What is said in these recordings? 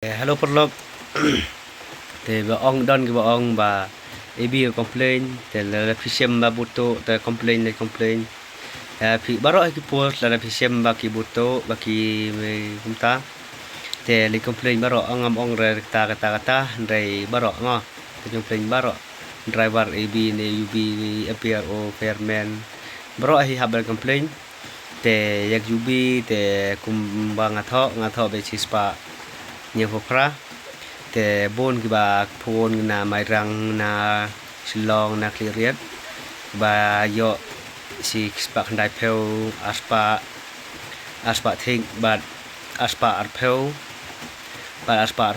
Hello perlok. Te ba ong don ke ba ong ba ebi complain te la pisem ba buto te complain. Pi baro ki pos la pisem ba ki buto ba ki kumta. Te li complain baro angam ong re kata re baro ngo. Te complain baro driver ebi ne UB APRO fairman. Baro hi habal complain. Te yak UB te kumbang ngatho be chispa nhiều phra te bon ki ba phon na mai rang na silong na cleariat ba yo si spa khandai pheu aspa thing ba aspa ar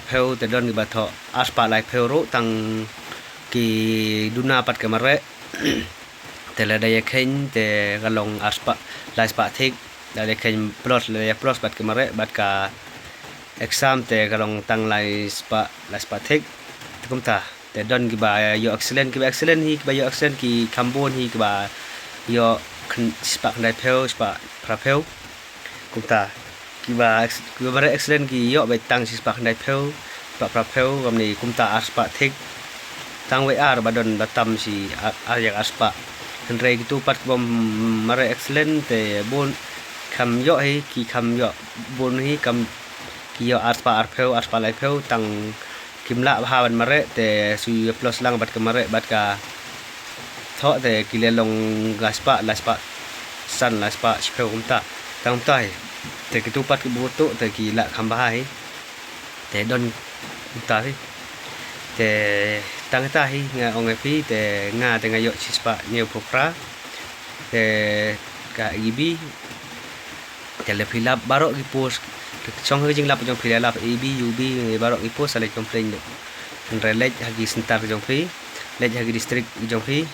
pheu te don ki ba tho aspa lai pheu ro tang ki duna pat ke mare te la daya khieñ te galong aspa lai spa thing la daya khieñ plus pat ke mare bat ka exam te kalong tang lai spa thik kum ta te don ki ba yo excellent hi ki ba yo excellent ki kambon hi ki ba yo spa khandai pheu spa pra pheu kum ta ki ba excellent ki yo be tang spa khandai pheu spa pra pheu gam ni kum ta spa thik tang we ar ba don batam si ar yak aspa hendrei ki tu pat bom mare excellent te bon kham yo hi ki kham yo bon hi kam yo aspa lai pheu tang kimla bhawan mare te su plus lang bat ke mare bat ka tho te kilelong laspa san laspa pheu kumta tang tai te kitu pat ki buto te ki la khamba hai te don kumta hi te tang ta hi nga ong fi te nga te nga yo chispa nhiều phra te ka ibi te le philap baro ki post trong hơi jing lap trong phi lap ab ub baro ipo sale complain relate hagi sentar trong phi lej hagi district trong phi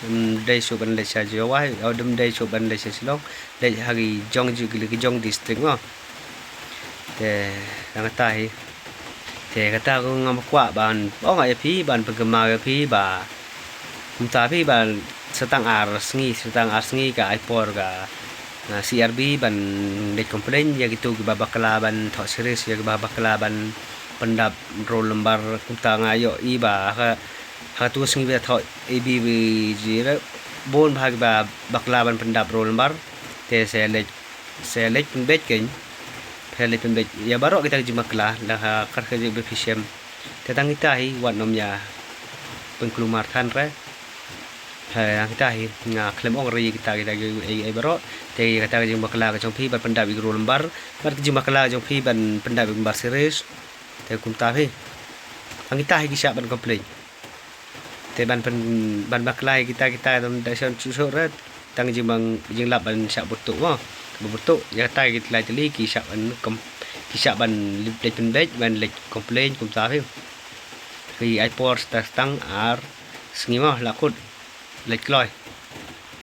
dai so ban lej sa jawai odum dai so ban lej silong lej hagi jong ju ki jong district ngo te ang tai te kata ko ngam kwa ban ong ai phi ban pagma phi ba kumta phi ban setang ar sngi ka ipor ka CRB ban de complain ya gitu ki babakla ban tho series ya babakla ban pendap roll lembar kumta ngayo i ba ha tu sngi be tho ab jira bon bhag ba bakla ban pendap roll lembar te select pembet ken pele pembet ya baro kita jimakla dah kar ke be fisem te tang kita hi wan nom ya pengkelumar kan re kita hi nga klem ong ri kita ai baro te kata jing bakla ka jong phi ban pendap igro lembar ban jing bakla jong phi ban pendap lembar series te kumta phi ang kita hi kisah ban complain te ban bakla kita dam dason susuk rat tang jing lap ban syak butuk mo butuk ya tai kita lai teli kisah ban lej pendek ban lej complain kumta phi ki ai por tang ar sngi mo lakut lej kloi